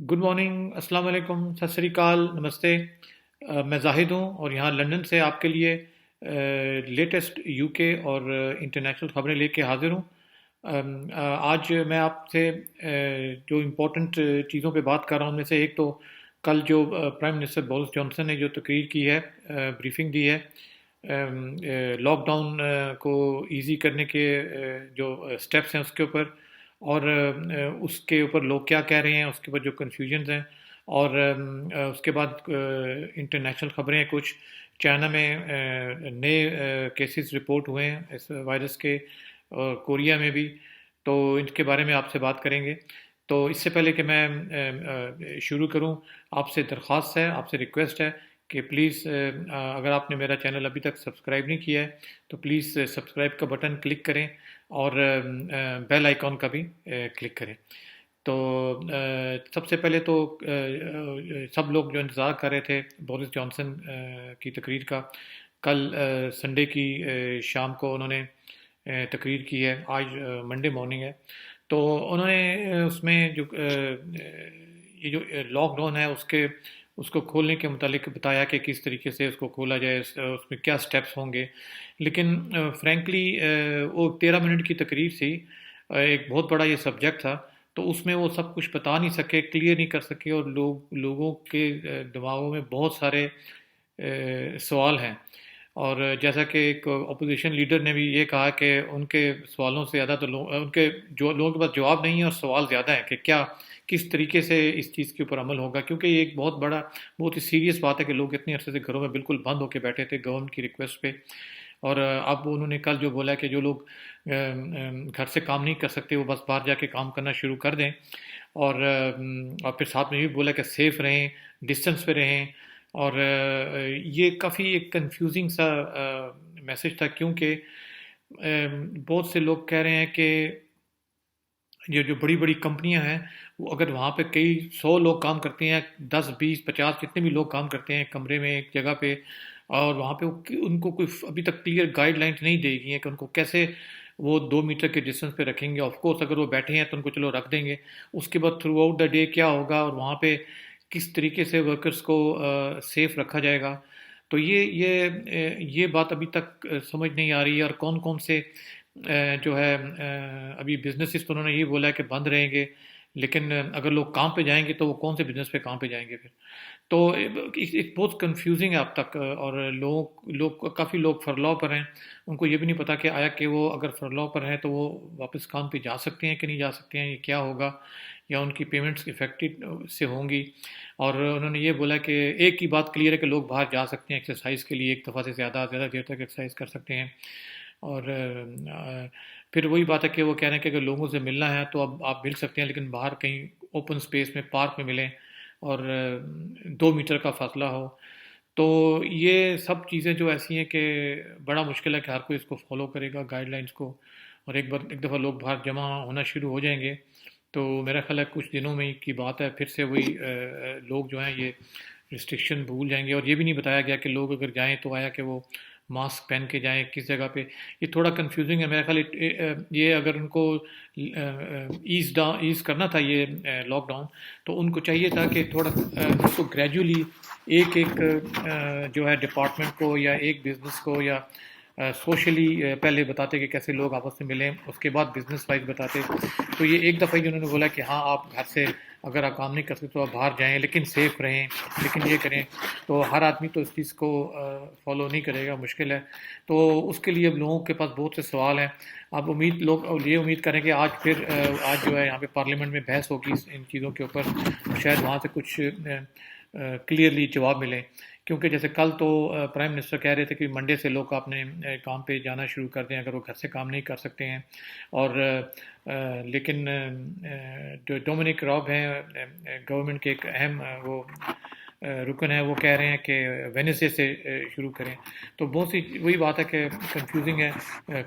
Good morning, अस्सलाम वालेकुम, सत श्री अकाल, नमस्ते। मैं जाहिद हूँ और यहाँ लंदन से आपके लिए लेटेस्ट यूके और इंटरनेशनल खबरें लेके हाजिर हूँ। आज मैं आपसे जो इम्पोर्टेंट चीज़ों पे बात कर रहा हूँ उनमें से एक तो कल जो प्राइम मिनिस्टर बोरिस जॉनसन ने जो तकरीर की है, ब्रीफिंग दी है लॉकडाउन को इजी करने के जो स्टेप्स हैं उसके ऊपर, और उसके ऊपर लोग क्या कह रहे हैं, उसके ऊपर जो कन्फ्यूजन्स हैं, और उसके बाद इंटरनेशनल खबरें हैं कुछ। चाइना में नए केसेस रिपोर्ट हुए हैं इस वायरस के, और कोरिया में भी। तो इनके बारे में आपसे बात करेंगे। तो इससे पहले कि मैं शुरू करूं, आपसे दरख्वास्त है, आपसे रिक्वेस्ट है कि प्लीज़ अगर आपने मेरा चैनल अभी तक सब्सक्राइब नहीं किया है तो प्लीज़ सब्सक्राइब का बटन क्लिक करें और बेल आइकॉन का भी क्लिक करें। तो सबसे पहले तो सब लोग जो इंतज़ार कर रहे थे बोरिस जॉनसन की तकरीर का, कल संडे की शाम को उन्होंने तकरीर की है। आज मंडे मॉर्निंग है। तो उन्होंने उसमें जो ये जो लॉकडाउन है उसके उसको खोलने के मुतालिक बताया कि किस तरीके से उसको खोला जाए, उसमें क्या स्टेप्स होंगे। लेकिन फ्रैंकली वो 13 मिनट की तकरीर थी, एक बहुत बड़ा ये सब्जेक्ट था, तो उसमें वो सब कुछ बता नहीं सके, क्लियर नहीं कर सके, और लोगों के दिमागों में बहुत सारे सवाल हैं। और जैसा कि एक अपोजिशन लीडर ने भी ये कहा कि उनके सवालों से ज़्यादा तो उनके जो लोगों के पास जवाब नहीं है और सवाल ज़्यादा है कि क्या किस तरीके से इस चीज़ के ऊपर अमल होगा, क्योंकि ये एक बहुत ही सीरियस बात है कि लोग इतने अरसे से घरों में बिल्कुल बंद होकर बैठे थे गवर्नमेंट की रिक्वेस्ट पे। और अब उन्होंने कल जो बोला कि जो लोग घर से काम नहीं कर सकते वो बस बाहर जाके काम करना शुरू कर दें। और फिर साथ में भी बोला कि सेफ रहें, डिस्टेंस पे रहें। और ये काफ़ी एक कंफ्यूजिंग सा मैसेज था, क्योंकि बहुत से लोग कह रहे हैं कि ये जो बड़ी बड़ी कंपनियां हैं, वो अगर वहाँ पे कई 100 लोग काम करते हैं, 10 20 50 जितने भी लोग काम करते हैं कमरे में एक जगह पे, और वहाँ पे उनको कोई अभी तक क्लियर गाइडलाइंस नहीं दी गई है कि उनको कैसे वो 2 मीटर के डिस्टेंस पे रखेंगे। ऑफ कोर्स अगर वो बैठे हैं तो उनको चलो रख देंगे, उसके बाद थ्रू आउट द डे क्या होगा और वहाँ पे किस तरीके से वर्कर्स को सेफ रखा जाएगा। तो ये बात अभी तक समझ नहीं आ रही है। और कौन कौन से जो है अभी बिजनेसेस तो उन्होंने ये बोला है कि बंद रहेंगे, लेकिन अगर लोग काम पे जाएंगे तो वो कौन से बिजनेस पे काम पे जाएंगे फिर। तो एक बहुत कंफ्यूजिंग है अब तक। और काफ़ी लोग फरलॉ पर हैं, उनको ये भी नहीं पता कि आया कि वो अगर फरलॉ पर हैं तो वो वापस काम पे जा सकते हैं कि नहीं जा सकते हैं, ये क्या होगा, या उनकी पेमेंट्स इफेक्टेड से होंगी। और उन्होंने ये बोला कि एक ही बात क्लियर है कि लोग बाहर जा सकते हैं एक्सरसाइज के लिए, एक दफ़ा से ज़्यादा ज़्यादा देर तक एक्सरसाइज कर सकते हैं। और फिर वही बात है कि वो कह रहे हैं कि अगर लोगों से मिलना है तो अब आप मिल सकते हैं, लेकिन बाहर कहीं ओपन स्पेस में, पार्क में मिलें, और 2 मीटर का फासला हो। तो ये सब चीज़ें जो ऐसी हैं कि बड़ा मुश्किल है कि हर कोई इसको फॉलो करेगा गाइडलाइंस को। और एक दफ़ा लोग बाहर जमा होना शुरू हो जाएंगे तो मेरा ख्याल है कुछ दिनों में की बात है, फिर से वही लोग जो हैं ये रिस्ट्रिक्शन भूल जाएंगे। और ये भी नहीं बताया गया कि लोग अगर जाएं तो आया कि वो मास्क पहन के जाएं किस जगह पे। ये थोड़ा कंफ्यूजिंग है मेरा ख्याल। ये अगर उनको ईज़ करना था ये लॉकडाउन, तो उनको चाहिए था कि थोड़ा उसको ग्रेजुअली एक एक जो है डिपार्टमेंट को या एक बिजनेस को या सोशली पहले बताते कि कैसे लोग आपस में मिलें, उसके बाद बिजनेस वाइज बताते। तो ये एक दफ़ा ही उन्होंने बोला कि हाँ आप घर से अगर आप काम नहीं कर सकते तो आप बाहर जाएं, लेकिन सेफ रहें, लेकिन ये करें। तो हर आदमी तो इस चीज़ को फॉलो नहीं करेगा, मुश्किल है। तो उसके लिए अब लोगों के पास बहुत से सवाल हैं। अब लोग ये उम्मीद करें कि आज फिर आज जो है यहाँ पे पार्लियामेंट में बहस होगी इन चीज़ों के ऊपर, शायद वहाँ से कुछ क्लियरली जवाब मिले। क्योंकि जैसे कल तो प्राइम मिनिस्टर कह रहे थे कि मंडे से लोग अपने काम पे जाना शुरू कर दें अगर वो घर से काम नहीं कर सकते हैं। और लेकिन जो डोमिनिक रॉब हैं गवर्नमेंट के एक अहम वो रुकन है, वो कह रहे हैं कि वेनेसडे से शुरू करें। तो बहुत सी वही बात है कि कंफ्यूजिंग है,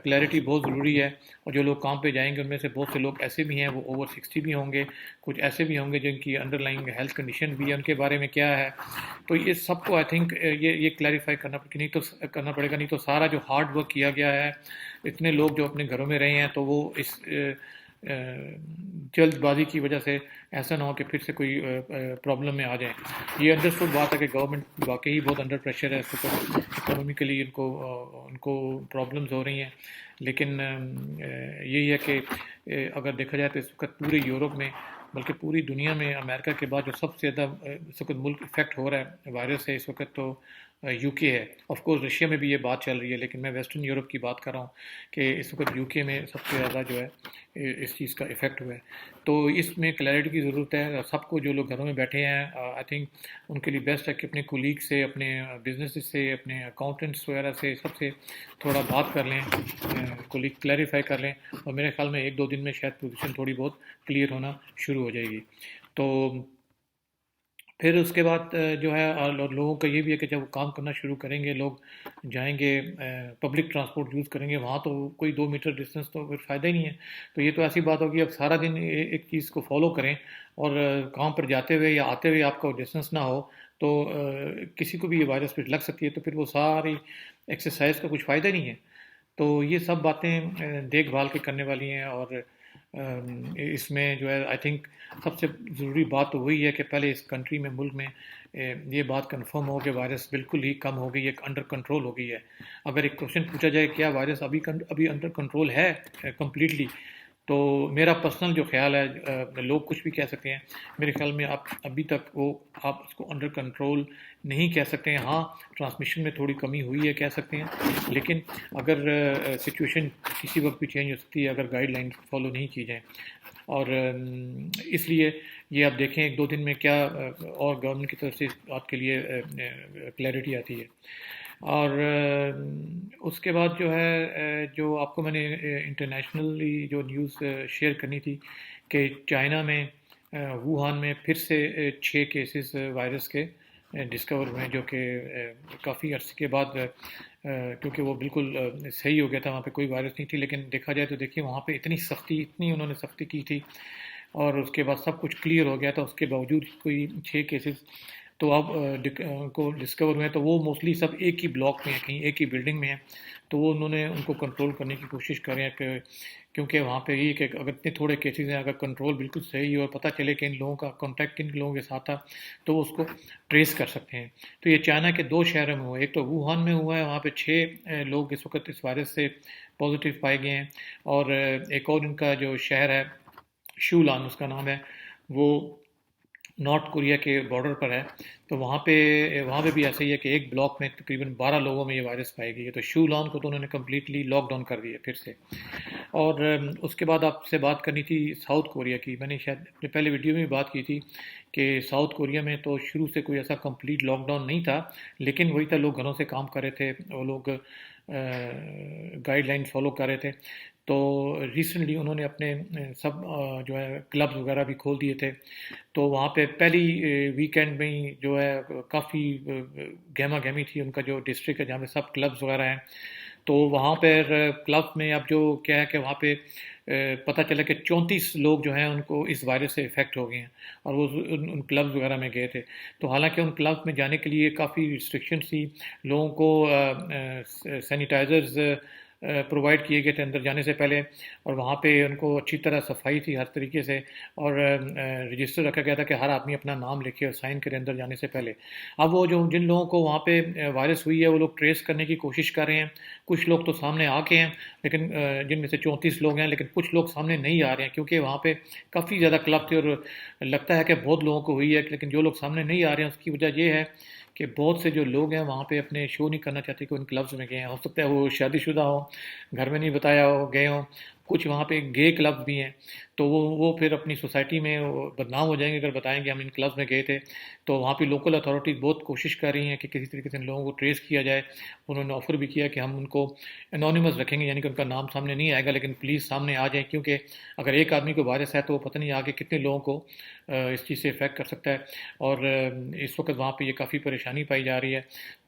क्लैरिटी बहुत ज़रूरी है। और जो लोग काम पे जाएंगे उनमें से बहुत से लोग ऐसे भी हैं वो ओवर 60 भी होंगे, कुछ ऐसे भी होंगे जिनकी अंडरलाइंग हेल्थ कंडीशन भी है, उनके बारे में क्या है। तो ये सबको आई थिंक ये क्लैरिफाई नहीं तो करना पड़ेगा, नहीं तो सारा जो हार्ड वर्क किया गया है, इतने लोग जो अपने घरों में रहे हैं, तो वो इस जल्दबाजी की वजह से ऐसा ना हो कि फिर से कोई प्रॉब्लम में आ जाए। ये अंडरस्टूड बात है कि गवर्नमेंट वाकई बहुत अंडर प्रेशर है, इस वक्त इकोनॉमिकली उनको प्रॉब्लम्स हो रही हैं। लेकिन यही है कि अगर देखा जाए तो इस वक्त पूरे यूरोप में, बल्कि पूरी दुनिया में, अमेरिका के बाद जो सबसे ज़्यादा इस वक्त मुल्क इफ़ेक्ट हो रहा है वायरस से इस वक्त, तो यूके है। ऑफ कोर्स रशिया में भी ये बात चल रही है, लेकिन मैं वेस्टर्न यूरोप की बात कर रहा हूँ कि इस वक्त यूके में सबसे ज़्यादा जो है इस चीज़ का इफ़ेक्ट हुआ है। तो इसमें क्लैरिटी की ज़रूरत है सबको। जो लोग घरों में बैठे हैं, आई थिंक उनके लिए बेस्ट है कि अपने कोलीग से, अपने बिजनेस से, अपने अकाउंटेंट्स वगैरह से, सबसे थोड़ा बात कर लें, कोलीग क्लैरिफाई कर लें, और मेरे ख्याल में 1-2 दिन में शायद पोजीशन थोड़ी बहुत क्लियर होना शुरू हो जाएगी। तो फिर उसके बाद जो है, और लोगों का ये भी है कि जब वो काम करना शुरू करेंगे, लोग जाएंगे पब्लिक ट्रांसपोर्ट यूज़ करेंगे, वहाँ तो कोई 2 मीटर डिस्टेंस तो फिर फ़ायदा ही नहीं है। तो ये तो ऐसी बात होगी, अब सारा दिन एक चीज़ को फॉलो करें और काम पर जाते हुए या आते हुए आपका डिस्टेंस ना हो, तो किसी को भी ये वायरस फिर लग सकती है, तो फिर वो सारी एक्सरसाइज का कुछ फ़ायदा नहीं है। तो ये सब बातें देखभाल के करने वाली हैं। और इसमें जो है, आई थिंक सबसे ज़रूरी बात तो वही है कि पहले इस कंट्री में, मुल्क में ये बात कंफर्म हो कि वायरस बिल्कुल ही कम हो गई है, अंडर कंट्रोल हो गई है। अगर एक क्वेश्चन पूछा जाए क्या वायरस अभी अंडर कंट्रोल है कम्प्लीटली, तो मेरा पर्सनल जो ख्याल है, लोग कुछ भी कह सकते हैं, मेरे ख्याल में आप अभी तक आप उसको अंडर कंट्रोल नहीं कह सकते हैं। हाँ, ट्रांसमिशन में थोड़ी कमी हुई है कह सकते हैं, लेकिन अगर सिचुएशन किसी वक्त भी चेंज हो सकती है अगर गाइडलाइन फॉलो नहीं की जाए। और इसलिए ये आप देखें 1-2 दिन में क्या और गवर्नमेंट की तरफ से इस बात के लिए क्लैरिटी आती है। और उसके बाद जो है, जो आपको मैंने इंटरनेशनली जो न्यूज़ शेयर करनी थी कि चाइना में, वुहान में फिर से 6 केसेस वायरस के डिस्कवर हुए हैं, जो कि काफ़ी अरसे के बाद, क्योंकि वो बिल्कुल सही हो गया था, वहाँ पे कोई वायरस नहीं थी। लेकिन देखा जाए तो देखिए वहाँ पे इतनी उन्होंने सख्ती की थी, और उसके बाद सब कुछ क्लियर हो गया था, उसके बावजूद कोई 6 केसेस तो अब को डिस्कवर हुए हैं। तो वो मोस्टली सब एक ही ब्लॉक में है, कहीं एक ही बिल्डिंग में है। तो वो उन्होंने उनको कंट्रोल करने की कोशिश कर रहे हैं कि, क्योंकि वहाँ पे ये कि अगर इतने थोड़े केसेस हैं, अगर कंट्रोल बिल्कुल सही हो और पता चले कि इन लोगों का कॉन्टैक्ट किन लोगों के साथ था, तो वो उसको ट्रेस कर सकते हैं। तो ये चाइना के 2 शहरों में हुआ है, एक तो वुहान में हुआ है, वहाँ पे 6 लोग इस वक्त इस वायरस से पॉजिटिव पाए गए हैं। और एक और इनका जो शहर है, शूलान उसका नाम है, वो नॉर्थ कोरिया के बॉर्डर पर है। तो वहाँ पे भी ऐसा ही है कि एक ब्लॉक में तकरीबन 12 लोगों में ये वायरस पाई गई है। तो शूलान को तो उन्होंने कम्प्लीटली लॉकडाउन कर दिया फिर से। और उसके बाद आपसे बात करनी थी साउथ कोरिया की। मैंने शायद अपने पहले वीडियो में भी बात की थी कि साउथ कोरिया में तो शुरू से कोई ऐसा कंप्लीट लॉकडाउन नहीं था, लेकिन वही था, लोग घरों से काम कर रहे थे, वो लोग गाइडलाइन फॉलो कर रहे थे। तो रिसेंटली उन्होंने अपने सब जो है क्लब्स वगैरह भी खोल दिए थे। तो वहाँ पे पहली वीकेंड में ही जो है काफ़ी गहमा गहमी थी। उनका जो डिस्ट्रिक्ट है जहाँ पे सब क्लब्स वगैरह हैं, तो वहाँ पर क्लब में अब जो क्या है कि वहाँ पे पता चला कि 34 लोग जो हैं उनको इस वायरस से इफ़ेक्ट हो गए हैं, और वो उन क्लब्स वगैरह में गए थे। तो हालांकि उन क्लब में जाने के लिए काफ़ी रिस्ट्रिक्शंस थी, लोगों को सैनिटाइज़र्स प्रोवाइड किए गए थे अंदर जाने से पहले, और वहाँ पे उनको अच्छी तरह सफाई थी हर तरीके से, और रजिस्टर रखा गया था कि हर आदमी अपना नाम लिखे और साइन करे अंदर जाने से पहले। अब वो जो जिन लोगों को वहाँ पे वायरस हुई है, वो लोग ट्रेस करने की कोशिश कर रहे हैं। कुछ लोग तो सामने आके हैं, लेकिन जिनमें से 34 लोग हैं, लेकिन कुछ लोग सामने नहीं आ रहे हैं, क्योंकि वहाँ पे काफ़ी ज़्यादा क्लब थे और लगता है कि बहुत लोगों को हुई है। लेकिन जो लोग सामने नहीं आ रहे हैं, उसकी वजह ये है कि बहुत से जो लोग हैं वहाँ पे अपने शो नहीं करना चाहते कि उन क्लब्स में गए हैं। हो सकता है वो शादीशुदा हो, घर में नहीं बताया हो, गए हों। कुछ वहाँ पे गे क्लब भी हैं, तो वो फिर अपनी सोसाइटी में वो बदनाम हो जाएंगे अगर बताएंगे हम इन क्लब्स में गए थे। तो वहाँ पे लोकल अथॉरिटीज़ बहुत कोशिश कर रही हैं कि किसी तरीके से इन लोगों को ट्रेस किया जाए। उन्होंने ऑफ़र भी किया कि हम उनको एनोनिमस रखेंगे, यानी कि उनका नाम सामने नहीं आएगा, लेकिन प्लीज़ सामने आ जाए, क्योंकि अगर एक आदमी को वायरस है तो वो पता नहीं आगे कितने लोगों को इस चीज़ से इफ़ेक्ट कर सकता है। और इस वक्त वहाँ पे ये काफ़ी परेशानी पाई जा रही है।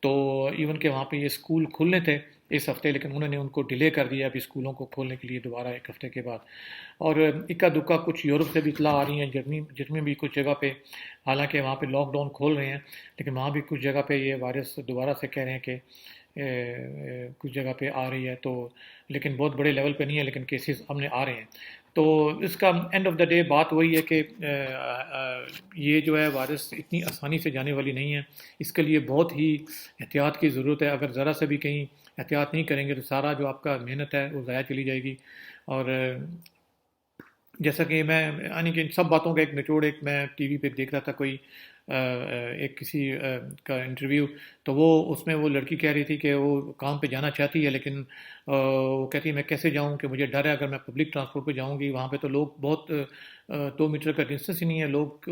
तो इवन के वहाँ पे ये स्कूल खुलने थे इस हफ्ते, लेकिन उन्होंने उनको डिले कर दिया अभी स्कूलों को खोलने के लिए दोबारा 1 हफ्ते के बाद। और इक्का दुक्का कुछ यूरोप से भी इतला आ रही हैं, जर्मनी जिसमें भी कुछ जगह पे, हालांकि वहाँ पे लॉकडाउन खोल रहे हैं, लेकिन वहाँ भी कुछ जगह पे ये वायरस दोबारा से कह रहे हैं कि कुछ जगह पे आ रही है। तो लेकिन बहुत बड़े लेवल पे नहीं है, लेकिन केसेस हमने आ रहे हैं। तो इसका एंड ऑफ द डे बात वही है कि ये जो है वायरस इतनी आसानी से जाने वाली नहीं है। इसके लिए बहुत ही एहतियात की ज़रूरत है। अगर ज़रा से भी कहीं एहतियात नहीं करेंगे तो सारा जो आपका मेहनत है वो ज़ाया चली जाएगी। और जैसा कि मैं यानी कि इन सब बातों का एक निचोड़ एक मैं टीवी पे देख रहा था कोई एक किसी का इंटरव्यू। तो वो उसमें वो लड़की कह रही थी कि वो काम पे जाना चाहती है, लेकिन वो कहती है मैं कैसे जाऊं कि मुझे डर है अगर मैं पब्लिक ट्रांसपोर्ट पे जाऊंगी वहाँ पे तो लोग बहुत 2 मीटर का डिस्टेंस ही नहीं है, लोग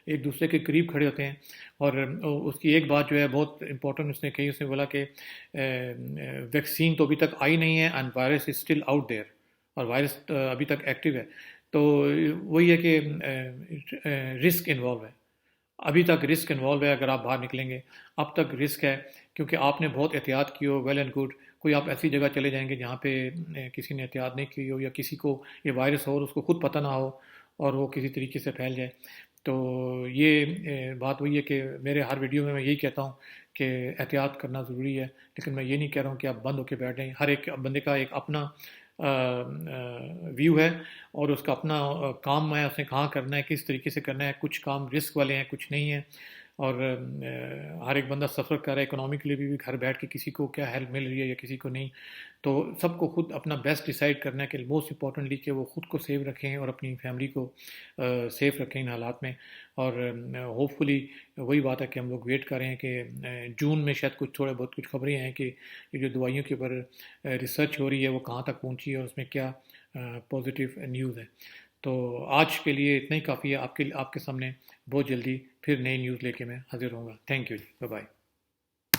एक दूसरे के करीब खड़े होते हैं। और उसकी एक बात जो है बहुत इंपॉर्टेंट उसने कही, उसने बोला कि वैक्सीन तो अभी तक आई नहीं है and virus is still out there, और वायरस अभी तक एक्टिव है। तो वही है कि रिस्क इन्वॉल्व है, अभी तक रिस्क इन्वॉल्व है अगर आप बाहर निकलेंगे। अब तक रिस्क है क्योंकि आपने बहुत एहतियात की हो, वेल एंड गुड। कोई आप ऐसी जगह चले जाएंगे जहाँ पे किसी ने एहतियात नहीं की हो या किसी को ये वायरस हो और उसको खुद पता ना हो और वो किसी तरीके से फैल जाए। तो ये बात वही है कि मेरे हर वीडियो में मैं यही कहता हूँ कि एहतियात करना ज़रूरी है, लेकिन मैं ये नहीं कह रहा हूँ कि आप बंद होकर बैठ जाएं। हर एक बंदे का एक अपना व्यू है और उसका अपना काम है, उसने कहाँ करना है, किस तरीके से करना है। कुछ काम रिस्क वाले हैं, कुछ नहीं है। और हर एक बंदा सफ़र कर रहा है इकोनॉमिकली भी घर बैठ के, किसी को क्या हेल्प मिल रही है या किसी को नहीं। तो सबको खुद अपना बेस्ट डिसाइड करना है कि मोस्ट इम्पॉर्टेंटली कि वो खुद को सेव रखें और अपनी फैमिली को सेफ रखें इन हालात में। और होपफुली वही बात है कि हम लोग वेट कर रहे हैं कि जून में शायद कुछ थोड़े बहुत कुछ खबरें हैं कि ये जो दवाइयों के ऊपर रिसर्च हो रही है वो कहाँ तक पहुँची है और उसमें क्या पॉजिटिव न्यूज़ है। तो आज के लिए इतना ही काफ़ी है। आपके आपके सामने बहुत जल्दी फिर नई न्यूज़ लेके मैं हाजिर होऊंगा। Thank you ji, bye bye.